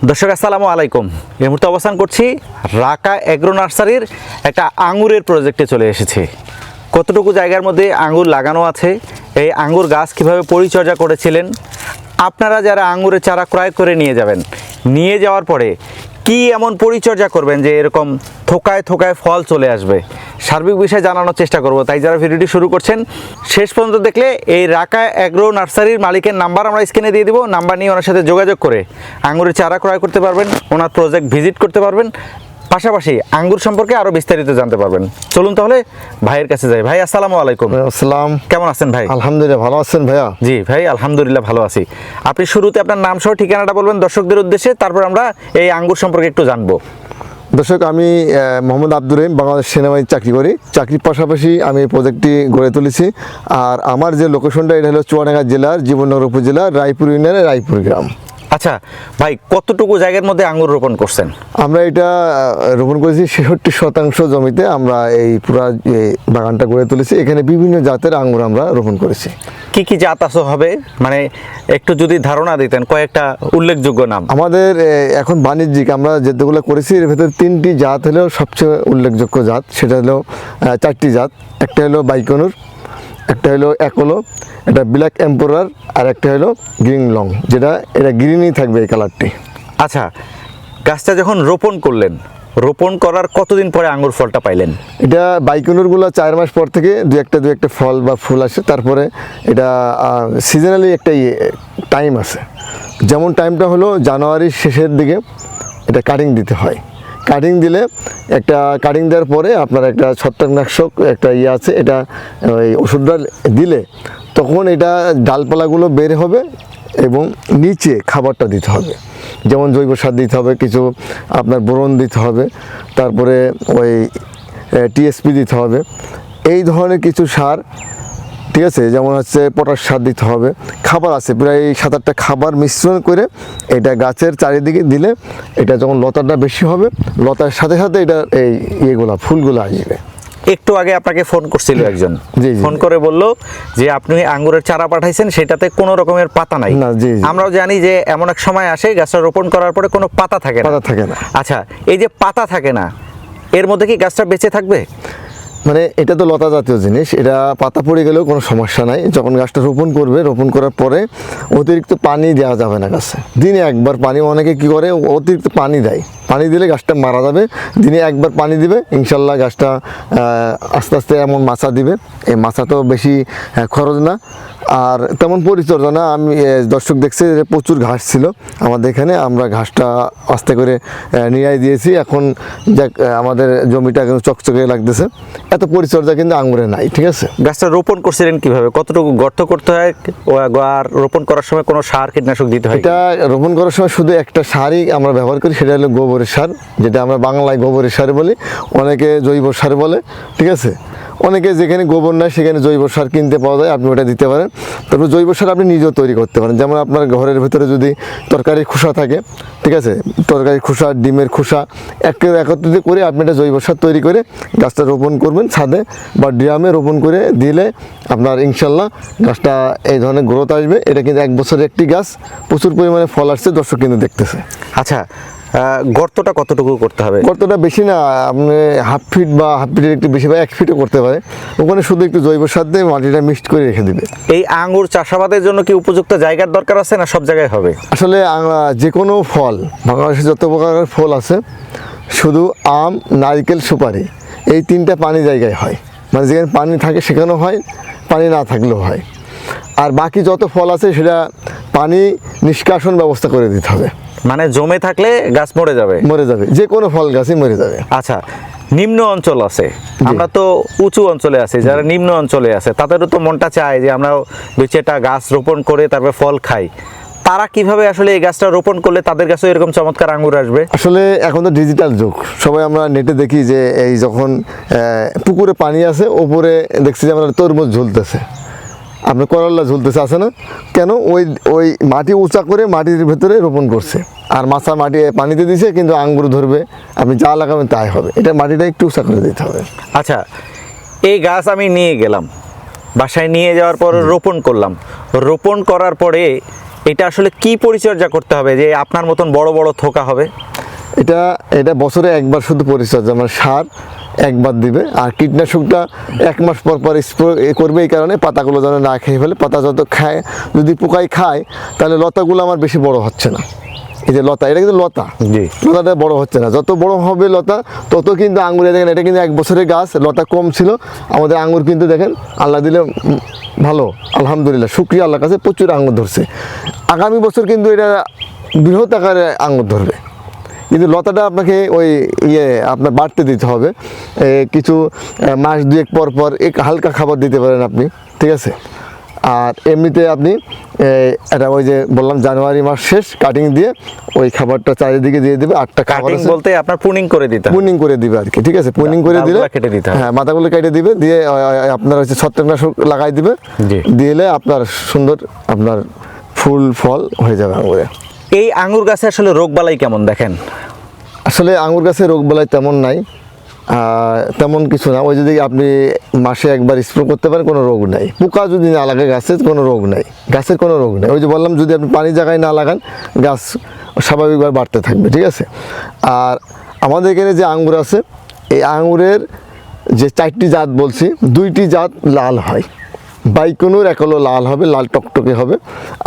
দর্শক আসসালামু আলাইকুম। এই মুহূর্তে অবস্থান করছি রাকা এগ্রো নার্সারির একটা আঙ্গুরের প্রজেক্টে চলে এসেছি। কতটুকু জায়গার মধ্যে আঙ্গুর লাগানো আছে, এই আঙ্গুর গাছ কিভাবে পরিচর্যা করেছিলেন, আপনারা যারা আঙ্গুরের চারা ক্রয় করে নিয়ে যাবেন, নিয়ে যাওয়ার পরে কি এমন পরিচর্যা করবেন যে এরকম থোকায় থোকায় ফল চলে আসবে, সার্বিক বিষয়ে জানানোর চেষ্টা করব। তাই যারা ভিডিওটি শুরু করছেন শেষ পর্যন্ত দেখলে এই রাকা এগ্রো নার্সারির মালিকের নাম্বার আমরা স্ক্রিনে দিয়ে দিব। নাম্বার নিয়ে ওনার সাথে যোগাযোগ করে আঙ্গুরের চারা ক্রয় করতে পারবেন, ওনার প্রজেক্ট ভিজিট করতে পারবেন, পাশাপাশি আঙ্গুর সম্পর্কে আরও বিস্তারিত জানতে পারবেন। চলুন তাহলে ভাইয়ের কাছে যাই। ভাই আসসালামু আলাইকুম। আসসালাম। কেমন আছেন ভাই? আলহামদুলিল্লাহ, ভালো আছেন ভাইয়া? জি ভাই, আলহামদুলিল্লাহ ভালো আছি। আপনি শুরুতে আপনার নাম সহ ঠিকানাটা বলবেন দর্শকদের উদ্দেশ্যে, তারপর আমরা এই আঙ্গুর সম্পর্কে একটু জানবো। দর্শক, আমি মোহাম্মদ আব্দুর রহিম, বাংলাদেশ সেনাবাহিনীতে চাকরি করি। চাকরির পাশাপাশি আমি এই প্রজেক্টটি গড়ে তুলেছি। আর আমার যে লোকেশনটা, এটা হলো চুয়াডাঙ্গা জেলার জীবননগর উপজেলার রায়পুর ইউনিয়নের রায়পুর গ্রাম। আচ্ছা ভাই, কতটুকু জায়গার মধ্যে আঙ্গুর রোপণ করছেন? আমরা এটা রোপণ করেছি 66% জমিতে। আমরা এই পুরা বাগানটা গড়ে তুলেছি। এখানে বিভিন্ন জাতের আঙ্গুর আমরা রোপণ করেছি। কি কি জাত আছে হবে, মানে একটু যদি ধারণা দিতেন, কয়েকটা উল্লেখযোগ্য নাম। আমাদের এখন বাণিজ্যিক আমরা যেগুলো করেছি, এর ভেতরে 3টি জাত হলো সবচেয়ে উল্লেখযোগ্য জাত। সেটা হলো 4টি জাত। একটা হলো বাইকনুর, একটা হলো একলো, এটা ব্ল্যাক এম্পোরার, আর একটা হলো গ্রিন লং, এটা গ্রিনই থাকবে এই কালারটি। আচ্ছা, গাছটা যখন রোপণ করলেন, রোপণ করার কতদিন পরে আঙ্গুর ফলটা পাইলেন? এটা বাইকনুরগুলো 4 মাস পর থেকে দু একটা ফল বা ফুল আসে। তারপরে এটা সিজনালি একটা টাইম আছে। যেমন টাইমটা হলো জানুয়ারির শেষের দিকে এটা কাটিং দিতে হয়। কাটিং দিলে কাটিং দেওয়ার পরে আপনার একটা ছত্রাকনাশক একটা আছে, এটা ওই ওষুধটা দিলে তখন এটা ডালপালাগুলো বের হবে এবং নিচে খাবারটা দিতে হবে। যেমন জৈব সার দিতে হবে, কিছু আপনার বোরন দিতে হবে, তারপরে ওই টিএসপি দিতে হবে, এই ধরনের কিছু সার, ঠিক আছে। যেমন হচ্ছে পটাশ সার দিতে হবে। খাবার আছে প্রায় 7-8টা খাবার মিশ্রণ করে এটা গাছের চারিদিকে দিলে এটা যখন লতাটা বেশি হবে, লতার সাথে সাথে এটা এই ফুলগুলো আসবে। একটু আগে আপনাকে ফোন করছিল একজন, জি। ফোন করে বলল যে আপনি আঙ্গুরের চারা পাঠাইছেন, সেটাতে কোনো রকমের পাতা নাই। না, জি। আমরাও জানি যে এমন এক সময় আসে গাছটা রোপণ করার পরে কোনো পাতা থাকে না। আচ্ছা, এই যে পাতা থাকে না, এর মধ্যে কি গাছটা বেঁচে থাকবে? মানে এটা তো লতা জাতীয় জিনিস, এটা পাতা পড়ে গেলেও কোনো সমস্যা নাই। যখন গাছটা রোপণ করবে, রোপণ করার পরে অতিরিক্ত পানি দেওয়া যাবে না গাছে। দিনে একবার পানি, অনেকে কি করে অতিরিক্ত পানি দেয়, পানি দিলে গাছটা মারা যাবে। দিনে একবার পানি দিবে, ইনশাল্লাহ গাছটা আস্তে আস্তে এমন মাছা দিবে। এই মাছা তো বেশি খরচ না আর তেমন পরিচর্যা না। আমি দর্শক দেখছে যে প্রচুর ঘাস ছিল আমাদের এখানে, আমরা ঘাসটা আস্তে করে নিয়ে দিয়েছি। এখন যাক আমাদের জমিটা কিন্তু চকচকে লাগতেছে। এত পরিচর্যা কিন্তু আঙুরে নাই, ঠিক আছে। গাছটা রোপণ করছিলেন কিভাবে? কতটুকু গর্ত করতে হয়, আর রোপণ করার সময় কোনো সার কীটনাশক দিতে হয়? এটা রোপণ করার সময় শুধু একটা সারই আমরা ব্যবহার করি, সেটা হলো গোবরের সার, যেটা আমরা বাংলায় গোবরের সার বলি, অনেকে জৈব সার বলে, ঠিক আছে। অনেকে যেখানে গোবর নাই সেখানে জৈব সার কিনতে পাওয়া যায়, আপনি ওটা দিতে পারেন। তারপর জৈব সার আপনি নিজেও তৈরি করতে পারেন। যেমন আপনার ঘরের ভেতরে যদি তরকারির খোসা থাকে, ঠিক আছে, তরকারির খোসা, ডিমের খোসা একত্রিত করে আপনি একটা জৈব সার তৈরি করে গাছটা রোপণ করবেন ছাদে বা ড্রামে রোপণ করে দিলে আপনার ইনশাল্লাহ গাছটা এই ধরনের গ্রোথ আসবে। এটা কিন্তু 1 বছরের একটি গাছ, প্রচুর পরিমাণে ফল আসছে, দর্শক কিন্তু দেখতেছে। আচ্ছা, গর্তটা কতটুকু করতে হবে? গর্তটা বেশি না, আপনি হাফ ফিট বা হাফ ফিটের একটু বেশি বা 1 ফিটও করতে পারে। ওখানে শুধু একটু জৈব সার দিয়ে মাটিটা মিক্সড করে রেখে দিবে। এই আঙ্গুর চাষাবাদের জন্য কি উপযুক্ত জায়গার দরকার আছে, না সব জায়গায় হবে? আসলে যে কোনো ফল, বাংলাদেশে যত প্রকারের ফল আছে, শুধু আম, নারকেল, সুপারি, এই 3টা পানি জায়গায় হয়। মানে যেখানে পানি থাকে সেখানেও হয়, পানি না থাকলেও হয়। আর বাকি যত ফল আছে সেটা পানি নিষ্কাশন ব্যবস্থা করে দিতে হবে। মানে জমে থাকলে গাছ মরে যাবে? মরে যাবে, যে কোনো ফল গাছই মরে যাবে। আচ্ছা, নিম্ন অঞ্চল আছে, আমরা তো উঁচু অঞ্চলে আছি, যারা নিম্ন অঞ্চলে আছে তাদেরও তো মনটা চায় যে আমরা 2-4টা গাছ রোপণ করে তারপরে ফল খাই। তারা কিভাবে আসলে এই গাছটা রোপণ করলে তাদের কাছে এরকম চমৎকার আঙ্গুর আসবে? আসলে এখন তো ডিজিটাল যুগ, সবাই আমরা নেটে দেখি যে এই যখন পুকুরে পানি আছে, ওপরে দেখছি যে আমরা তরমুজ ঝুলতেছে, আপনার করল্লা ঝুলতেছে, আছে না? কেন? ওই মাটি উঁচা করে মাটির ভেতরে রোপণ করছে, আর মাছা মাটি পানিতে দিছে, কিন্তু আঙ্গুর ধরবে, আপনি যা লাগাবেন তাই হবে। এটা মাটিটা একটু উঁচা করে দিতে হবে। আচ্ছা, এই গাছ আমি নিয়ে গেলাম, বাসায় নিয়ে যাওয়ার পর রোপণ করলাম, রোপণ করার পরে এটা আসলে কি পরিচর্যা করতে হবে যে আপনার মতন বড় বড় থোকা হবে? এটা বছরে একবার শুধু পরিচর্যা, মানে সার একবার দিবে, আর কীটনাশকটা 1 মাস পর পর স্প্রে করবে। এই কারণে পাতাগুলো যেন না খেয়ে ফেলে। পাতা যত খায়, যদি পোকাই খায় তাহলে লতাগুলো আমার বেশি বড় হচ্ছে না। এই যে লতা, এটা কিন্তু লতা, জি। লতাটা বড় হচ্ছে না। যত বড় হবে লতা তত কিন্তু আঙুরে দেখেন, এটা কিন্তু 1 বছরের গাছ, লতা কম ছিল। আমাদের আঙুর কিন্তু দেখেন আল্লাহ দিলে ভালো, আলহামদুলিল্লাহ, শুকরিয়া আল্লাহর কাছে, প্রচুর আঙুর ধরছে। আগামী বছর কিন্তু এটা বৃহৎ আকারে আঙুর ধরবে। কিন্তু লতাটা আপনাকে ওই আপনার বাড়তে দিতে হবে। কিছু মাস 2 পর পর হালকা খাবার দিতে পারেন আপনি, ঠিক আছে। আর এমনিতে আপনি এটা ওই যে বললাম জানুয়ারি মাস শেষ কাটিং দিয়ে ওই খাবারটা চারিদিকে দিয়ে দেবে। 8টা খাবার কাটিং আছে, বলতে আপনার প্রুনিং করে দিতে হবে। প্রুনিং করে দিবে আর কি, ঠিক আছে। প্রুনিং করে দিলে ডালগুলো কেটে দিতে হবে। হ্যাঁ, মাথাগুলো কেটে দিবে, দিয়ে আপনার হচ্ছে ছত্রাকনাশক লাগাই দিবে, জি। দিলে আপনার সুন্দর আপনার ফুল ফল হয়ে যাবে আঙুরে। এই আঙ্গুর গাছে আসলে রোগবালাই কেমন দেখেন? আসলে আঙুর গাছে রোগবালাই তেমন নাই, তেমন কিছু না। ওই যদি আপনি মাসে একবার স্প্রে করতে পারেন, কোনো রোগ নাই। পোকা যদি না লাগে গাছের, কোনো রোগ নাই, গাছের কোনো রোগ নেই। ওই যে বললাম, যদি আপনি পানি জায়গায় না লাগান গাছ স্বাভাবিকভাবে বাড়তে থাকবে, ঠিক আছে। আর আমাদের এখানে যে আঙ্গুর আছে, এই আঙ্গুরের যে 4টি জাত বলছি, 2টি জাত লাল হয়। বাইকনুর এক হলো লাল হবে, লাল টকটকে হবে।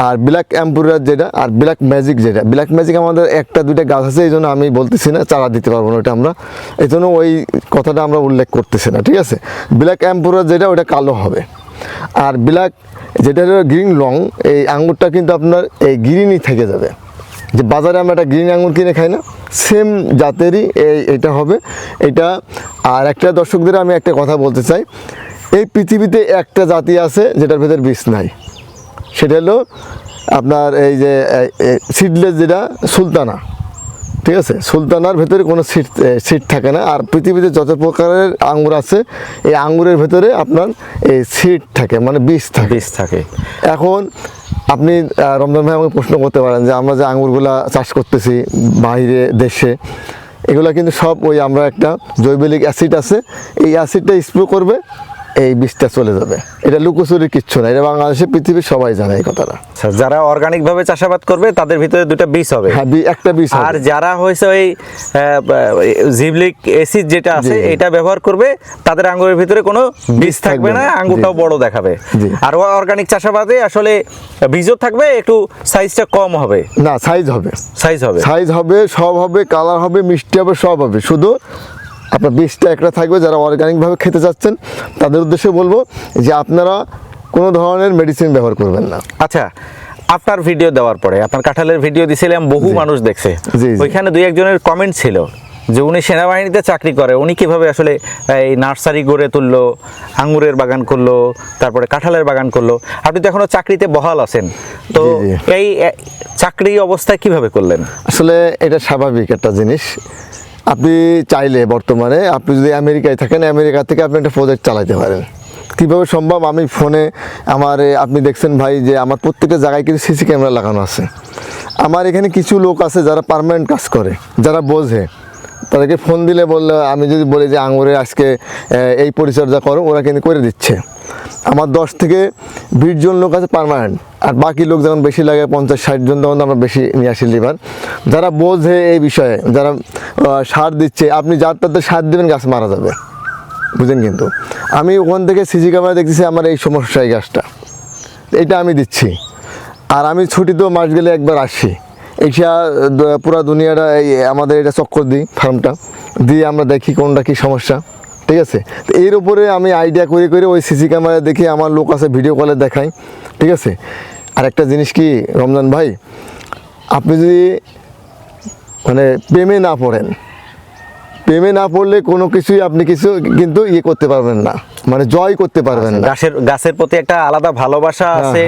আর ব্ল্যাক এম্পুরার যেটা, আর ব্ল্যাক ম্যাজিক যেটা, ব্ল্যাক ম্যাজিক আমাদের 1টা 2টা গাছ আছে, এই জন্য আমি বলতেছি না, চারা দিতে পারবো না ওটা আমরা, এই জন্য ওই কথাটা আমরা উল্লেখ করতেছি না, ঠিক আছে। ব্ল্যাক এম্পুরার যেটা, ওটা কালো হবে। আর ব্ল্যাক যেটা হলো গ্রিন লং, এই আঙুরটা কিন্তু আপনার এই গ্রিনই থেকে যাবে। যে বাজারে আমরা একটা গ্রিন আঙুর কিনে খাই না, সেম জাতেরই এটা হবে এটা। আর একটা দর্শকদের আমি একটা কথা বলতে চাই, এই পৃথিবীতে একটা জাতি আছে যেটার ভেতর বীজ নাই, সেটা হলো আপনার এই যে সিডলেস যেটা, সুলতানা, ঠিক আছে। সুলতানার ভেতরে কোনো সিড থাকে না। আর পৃথিবীতে যত প্রকারের আঙ্গুর আছে, এই আঙ্গুরের ভেতরে আপনার এই সিড থাকে, মানে বীজ থাকে। এখন আপনি রমজান ভাই আমাকে প্রশ্ন করতে পারেন যে আমরা যে আঙ্গুরগুলা চাষ করতেছি বাইরে দেশে, এগুলা কিন্তু সব ওই আমরা একটা জৈবিক অ্যাসিড আছে, এই অ্যাসিডটা স্প্রে করবে, এই বীজটা চলে যাবে। এটা লুকোচুরি কিচ্ছু না, এটা বাংলাদেশে পৃথিবীর সবাই জানে এই কথাটা। যারা অর্গানিক ভাবে চাষাবাদ করবে তাদের ভিতরে 2টা বীজ হবে। হ্যাঁ, একটা বীজ হবে। আর যারা হয়েছে ওই জিবলিক অ্যাসিড যেটা আছে, এটা ব্যবহার করবে, তাদের আঙ্গুরের ভিতরে কোনো বীজ থাকবে না, আঙ্গুরটাও বড় দেখাবে। আর অর্গানিক চাষাবাদে আসলে বীজও থাকবে, একটু সাইজটা কম হবে। না, সাইজ হবে, সব হবে, কালার হবে, মিষ্টি হবে, সব হবে। শুধু আপনার বীজটা একটা থাকবে। যারা অর্গানিকভাবে খেতে চাচ্ছেন তাদের উদ্দেশ্যে বলবো যে আপনারা কোনো ধরনের মেডিসিন ব্যবহার করবেন না। আচ্ছা, আপনার ভিডিও দেওয়ার পরে, আপনার কাঁঠালের ভিডিও দিছিলাম, বহু মানুষ দেখছে। ওইখানে 2-1 জনের কমেন্ট ছিল যে উনি সেনাবাহিনীতে চাকরি করে, উনি কিভাবে আসলে এই নার্সারি গড়ে তুললো, আঙ্গুরের বাগান করলো, তারপরে কাঁঠালের বাগান করলো। আপনি তো এখনো চাকরিতে বহাল আছেন, তো এই চাকরি অবস্থায় কিভাবে করলেন? আসলে এটা স্বাভাবিক একটা জিনিস। আপনি চাইলে বর্তমানে আপনি যদি আমেরিকায় থাকেন, আমেরিকা থেকে আপনি একটা প্রজেক্ট চালাতে পারেন। কীভাবে সম্ভব? আমি ফোনে আপনি দেখছেন ভাই যে আমার প্রত্যেকটা জায়গায় কিন্তু সিসি ক্যামেরা লাগানো আছে। আমার এখানে কিছু লোক আছে যারা পার্মানেন্ট কাজ করে, যারা বোঝে, তাদেরকে ফোন দিলে বললে, আমি যদি বলি যে আঙুরে আজকে এই পরিচর্যা করো, ওরা কিন্তু করে দিচ্ছে। আমার 10 থেকে 20 জন লোক আছে পার্মানেন্ট। আর বাকি লোক যখন বেশি লাগে, 50-60 জন, তখন আমরা বেশি নিয়ে আসি লিভার। যারা বোঝে এই বিষয়ে, যারা সার দিচ্ছে, আপনি যার তাতে সার দেবেন, গাছ মারা যাবে, বুঝলেন। কিন্তু আমি ওখান থেকে সিসি ক্যামেরা দেখতেছি আমার এই সমস্যা, এই গাছটা, এটা আমি দিচ্ছি। আর আমি ছুটিতেও মাস গেলে একবার আসি, এইটা পুরো দুনিয়াটা আমাদের এটা চক্কর দিই, ফার্মটা দিয়ে আমরা দেখি কোনটা কী সমস্যা, ঠিক আছে। তো এর উপরে আমি আইডিয়া করে ওই সিসি ক্যামেরা দেখে আমার লোক আছে, ভিডিও কলে দেখাই, ঠিক আছে। আর একটা জিনিস কি রমজান ভাই, আপনি যদি মানে প্রেমে না পড়লে কোনো কিছুই আপনি কিন্তু করতে পারবেন না, মানে জয় করতে পারবেন না। গাছের প্রতি একটা আলাদা ভালোবাসা আছে।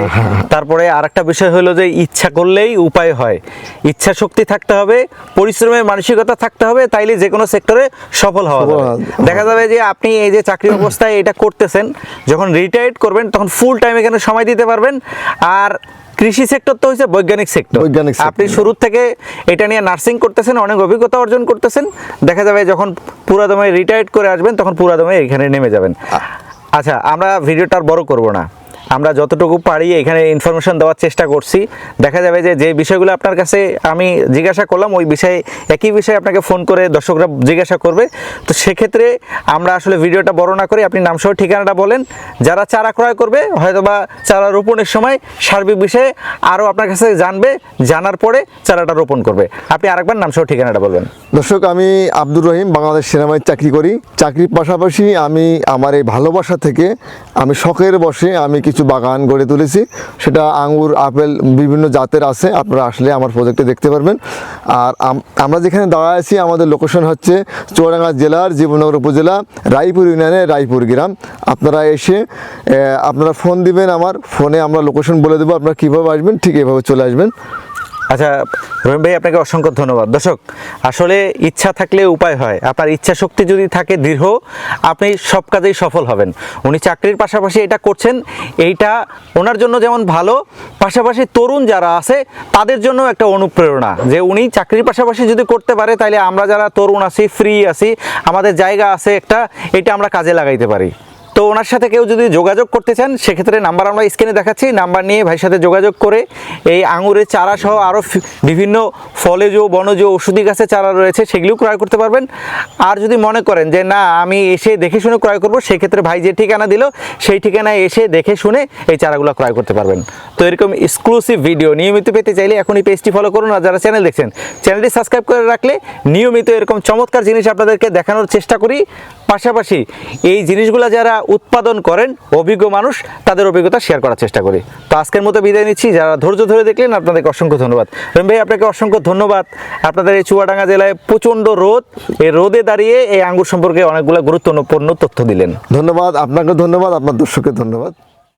তারপরে আরেকটা বিষয় হলো যে ইচ্ছা করলেই উপায় হয়, ইচ্ছা শক্তি থাকতে হবে, পরিশ্রমের মানসিকতা থাকতে হবে, তাইলে যে কোনো সেক্টরে সফল হওয়া যাবে। দেখা যাবে যে আপনি এই যে চাকরি অবস্থায় এটা করতেছেন, যখন রিটায়ার্ড করবেন তখন ফুল টাইম এখানে সময় দিতে পারবেন। আর কৃষি সেক্টর তো হচ্ছে বৈজ্ঞানিক সেক্টর। আপনি শুরু থেকে এটা নিয়ে নার্সিং করতেছেন, অনেক অভিজ্ঞতা অর্জন করতেছেন। দেখা যাবে যখন পুরাদমে রিটায়ার্ড করে আসবেন, তখন পুরাদমে এখানে নেমে যাবেন। আচ্ছা, আমরা ভিডিওটা আর বড় করব না। আমরা যতটুকু পারি এখানে ইনফরমেশন দেওয়ার চেষ্টা করছি। দেখা যাবে যে যে বিষয়গুলো আপনার কাছে আমি জিজ্ঞাসা করলাম ওই বিষয়ে একই বিষয়ে আপনাকে ফোন করে দর্শকরা জিজ্ঞাসা করবে। তো সেক্ষেত্রে আমরা আসলে ভিডিওটা বড় না করে আপনি নামসহ ঠিকানাটা বলেন, যারা চারা ক্রয় করবে হয়তোবা চারা রোপণের সময় সার্বিক বিষয়ে আরও আপনার কাছে জানবে, জানার পরে চারাটা রোপণ করবে। আপনি আরেকবার নামসহ ঠিকানাটা বলবেন। দর্শক, আমি আব্দুর রহিম, বাংলাদেশ সেনাবাহিনীতে চাকরি করি। চাকরির পাশাপাশি আমি আমার এই ভালোবাসা থেকে আমি শখের বসে আমি কিছু বাগান গড়ে তুলেছি। সেটা আঙ্গুর, আপেল বিভিন্ন জাতের আছে, আপনারা আসলে আমার প্রজেক্টে দেখতে পারবেন। আর আমরা যেখানে দাঁড়ায় আছি আমাদের লোকেশন হচ্ছে চুয়াডাঙ্গা জেলার জীবননগর উপজেলা রায়পুর ইউনিয়নের রায়পুর গ্রাম। আপনারা এসে আপনারা ফোন দিবেন, আমার ফোনে আমরা লোকেশন বলে দেবো, আপনারা কীভাবে আসবেন ঠিক এভাবে চলে আসবেন। আচ্ছা রহিম ভাই, আপনাকে অসংখ্য ধন্যবাদ। দর্শক, আসলে ইচ্ছা থাকলে উপায় হয়। আপনার ইচ্ছা শক্তি যদি থাকে দৃঢ়, আপনি সব কাজেই সফল হবেন। উনি চাকরির পাশাপাশি এটা করছেন, এইটা ওনার জন্য যেমন ভালো, পাশাপাশি তরুণ যারা আছে তাদের জন্য একটা অনুপ্রেরণা যে উনি চাকরির পাশাপাশি যদি করতে পারে তাহলে আমরা যারা তরুণ আছি, ফ্রি আছি, আমাদের জায়গা আছে একটা, এটা আমরা কাজে লাগাইতে পারি। তো ওনার সাথে কেউ যদি যোগাযোগ করতে চান সেক্ষেত্রে নাম্বার আমরা স্ক্রিনে দেখাচ্ছি, নাম্বার নিয়ে ভাইয়ের সাথে যোগাযোগ করে এই আঙুরের চারা সহ আরও বিভিন্ন ফলেজ বনজ ওষুধি গাছের চারা রয়েছে সেগুলিও ক্রয় করতে পারবেন। আর যদি মনে করেন যে না আমি এসে দেখে শুনে ক্রয় করব, সেক্ষেত্রে ভাই যে ঠিকানা দিল সেই ঠিকানায় এসে দেখে শুনে এই চারাগুলো ক্রয় করতে পারবেন। তো এরকম এক্সক্লুসিভ ভিডিও নিয়মিত পেতে চাইলে এখনই পেজটি ফলো করুন। আর যারা চ্যানেল দেখছেন চ্যানেলটি সাবস্ক্রাইব করে রাখলে নিয়মিত এরকম চমৎকার জিনিস আপনাদেরকে দেখানোর চেষ্টা করি। পাশাপাশি এই জিনিসগুলো যারা উৎপাদন করেন অভিজ্ঞ মানুষ, তাদের অভিজ্ঞতা শেয়ার করার চেষ্টা করি। তো আজকের মতো বিদায় নিচ্ছি। যারা ধৈর্য ধরে দেখলেন আপনাদেরকে অসংখ্য ধন্যবাদ। রহিম ভাই, আপনাকে অসংখ্য ধন্যবাদ। আপনাদের এই চুয়াডাঙ্গা জেলায় প্রচণ্ড রোদ, এই রোদে দাঁড়িয়ে এই আঙ্গুর সম্পর্কে অনেকগুলো গুরুত্বপূর্ণ তথ্য দিলেন। ধন্যবাদ আপনাকে, ধন্যবাদ আপনার দর্শককে ধন্যবাদ।